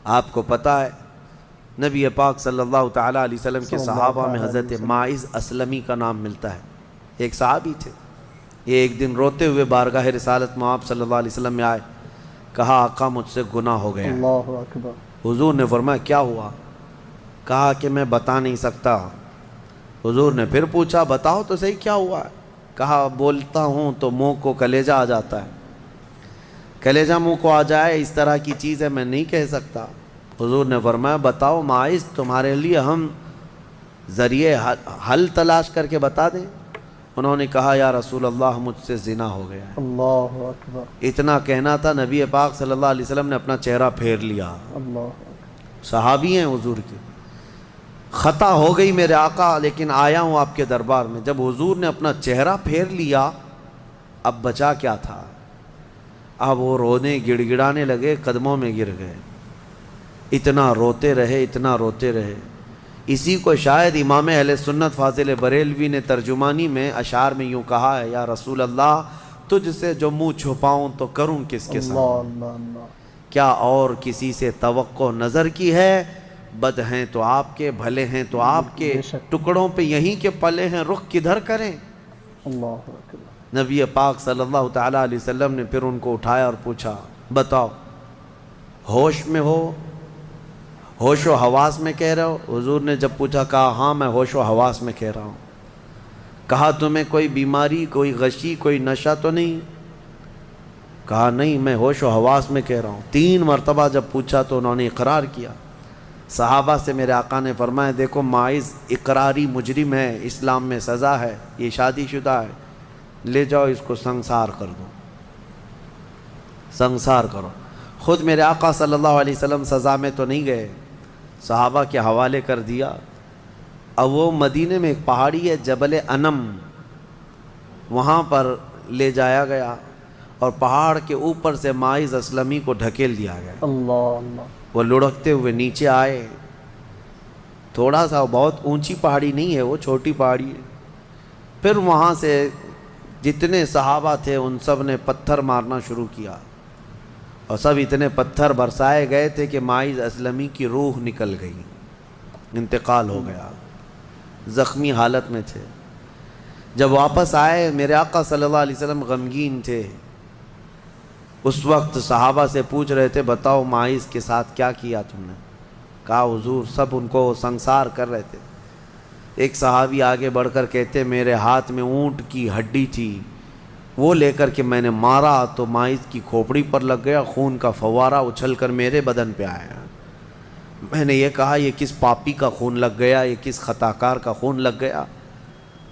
آپ کو پتہ ہے نبی پاک صلی اللہ تعالیٰ علیہ وسلم کے صحابہ میں حضرت ماعز اسلمی کا نام ملتا ہے. ایک صحابی تھے، یہ ایک دن روتے ہوئے بارگاہ رسالت مآب صلی اللہ علیہ وسلم میں آئے. کہا آقا مجھ سے گناہ ہو گیا. اللہ اکبر. حضور نے فرمایا کیا ہوا؟ کہا کہ میں بتا نہیں سکتا. حضور نے پھر پوچھا بتاؤ تو صحیح کیا ہوا؟ کہا بولتا ہوں تو منہ کو کلیجہ آ جاتا ہے. کلیجہ منہ کو آ جائے اس طرح کی چیز ہے میں نہیں کہہ سکتا. حضور نے فرمایا بتاؤ ماعز تمہارے لیے ہم ذریعے حل تلاش کر کے بتا دیں. انہوں نے کہا یا رسول اللہ مجھ سے زنا ہو گیا ہے. اللہ اکبر. اتنا کہنا تھا نبی پاک صلی اللہ علیہ وسلم نے اپنا چہرہ پھیر لیا. اللہ اکبر. صحابی ہیں حضور کے. خطا ہو گئی میرے آقا لیکن آیا ہوں آپ کے دربار میں. جب حضور نے اپنا چہرہ پھیر لیا اب بچا کیا تھا؟ اب وہ رونے گڑ گڑانے لگے، قدموں میں گر گئے. اتنا روتے رہے اتنا روتے رہے. اسی کو شاید امام اہل سنت فاضل بریلوی نے ترجمانی میں اشعار میں یوں کہا ہے یا رسول اللہ تجھ سے جو منہ چھپاؤں تو کروں کس کے سامنے؟ کیا اور کسی سے توقع نظر کی ہے؟ بد ہیں تو آپ کے، بھلے ہیں تو آپ کے، ٹکڑوں پہ یہیں کے پلے ہیں، رخ کدھر کریں؟ اللہ اکبر. نبی پاک صلی اللہ تعالیٰ علیہ وسلم نے پھر ان کو اٹھایا اور پوچھا بتاؤ ہوش میں ہو، ہوش و حواس میں کہہ رہے ہو؟ حضور نے جب پوچھا کہا ہاں میں ہوش و حواس میں کہہ رہا ہوں. کہا تمہیں کوئی بیماری، کوئی غشی، کوئی نشہ تو نہیں؟ کہا نہیں میں ہوش و حواس میں کہہ رہا ہوں. 3 مرتبہ جب پوچھا تو انہوں نے اقرار کیا. صحابہ سے میرے آقا نے فرمایا دیکھو ماعز اقراری مجرم ہے، اسلام میں سزا ہے، یہ شادی شدہ ہے، لے جاؤ اس کو سنسار کر دو، سنسار کرو. خود میرے آقا صلی اللہ علیہ وسلم سزا میں تو نہیں گئے، صحابہ کے حوالے کر دیا. اب وہ مدینے میں ایک پہاڑی ہے جبل انم، وہاں پر لے جایا گیا اور پہاڑ کے اوپر سے ماعز اسلمی کو ڈھکیل دیا گیا. اللہ اللہ. وہ لڑکتے ہوئے نیچے آئے. تھوڑا سا بہت اونچی پہاڑی نہیں ہے، وہ چھوٹی پہاڑی ہے. پھر وہاں سے جتنے صحابہ تھے ان سب نے پتھر مارنا شروع کیا اور سب اتنے پتھر برسائے گئے تھے کہ ماعز اسلمی کی روح نکل گئی، انتقال ہو گیا، زخمی حالت میں تھے. جب واپس آئے میرے آقا صلی اللہ علیہ وسلم غمگین تھے. اس وقت صحابہ سے پوچھ رہے تھے بتاؤ ماعز کے ساتھ کیا کیا تم نے؟ کہا حضور سب ان کو سنسار کر رہے تھے. ایک صحابی آگے بڑھ کر کہتے میرے ہاتھ میں اونٹ کی ہڈی تھی، وہ لے کر کے میں نے مارا تو ماعز کی کھوپڑی پر لگ گیا، خون کا فوارہ اچھل کر میرے بدن پہ آیا. میں نے یہ کہا یہ کس پاپی کا خون لگ گیا، یہ کس خطاکار کا خون لگ گیا.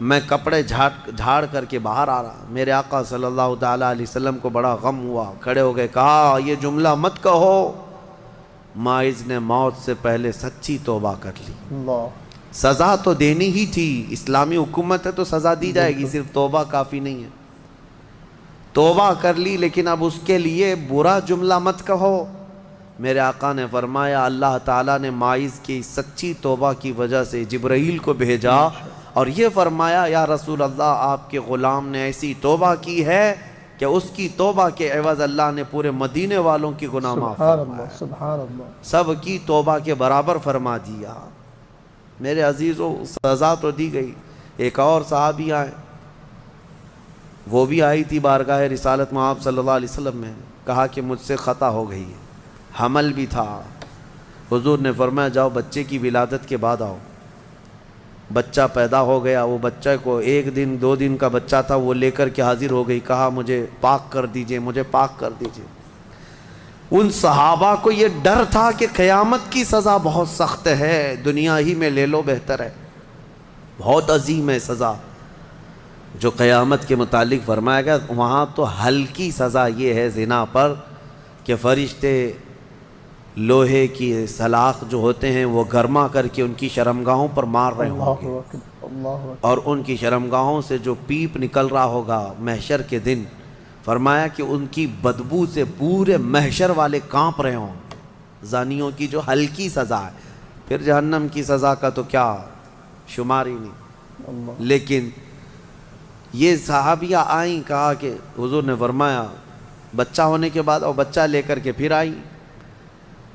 میں کپڑے جھاڑ کر کے باہر آ رہا. میرے آقا صلی اللہ تعالیٰ علیہ وسلم کو بڑا غم ہوا، کھڑے ہو گئے، کہا یہ جملہ مت کہو، ماعز نے موت سے پہلے سچی توبہ کر لی. اللہ. سزا تو دینی ہی تھی، اسلامی حکومت ہے تو سزا دی جائے گی، صرف توبہ کافی نہیں ہے. توبہ کر لی لیکن اب اس کے لیے برا جملہ مت کہو. میرے آقا نے فرمایا اللہ تعالیٰ نے ماعز کی سچی توبہ کی وجہ سے جبرائیل کو بھیجا اور یہ فرمایا یا رسول اللہ آپ کے غلام نے ایسی توبہ کی ہے کہ اس کی توبہ کے عوض اللہ نے پورے مدینے والوں کی گناہ معاف فرمایا، سبحان اللہ. سب کی توبہ کے برابر فرما دیا. میرے عزیزوں سزا تو دی گئی. ایک اور صحابی آئے، وہ بھی آئی تھی بارگاہ رسالت میں آپ صلی اللہ علیہ وسلم میں، کہا کہ مجھ سے خطا ہو گئی ہے، حمل بھی تھا. حضور نے فرمایا جاؤ بچے کی ولادت کے بعد آؤ. بچہ پیدا ہو گیا، وہ بچہ کو 1 دن 2 دن کا بچہ تھا، وہ لے کر کے حاضر ہو گئی، کہا مجھے پاک کر دیجئے، مجھے پاک کر دیجئے. ان صحابہ کو یہ ڈر تھا کہ قیامت کی سزا بہت سخت ہے، دنیا ہی میں لے لو بہتر ہے، بہت عظیم ہے سزا. جو قیامت کے متعلق فرمایا گیا وہاں تو ہلکی سزا یہ ہے زنا پر کہ فرشتے لوہے کی سلاخ جو ہوتے ہیں وہ گرما کر کے ان کی شرمگاہوں پر مار رہے ہوں گے اور ان کی شرمگاہوں سے جو پیپ نکل رہا ہوگا محشر کے دن، فرمایا کہ ان کی بدبو سے پورے محشر والے کانپ رہے ہوں گے. زانیوں کی جو ہلکی سزا ہے، پھر جہنم کی سزا کا تو کیا شمار ہی نہیں. لیکن یہ صحابیہ آئیں، کہا کہ حضور نے فرمایا بچہ ہونے کے بعد اور بچہ لے کر کے پھر آئی.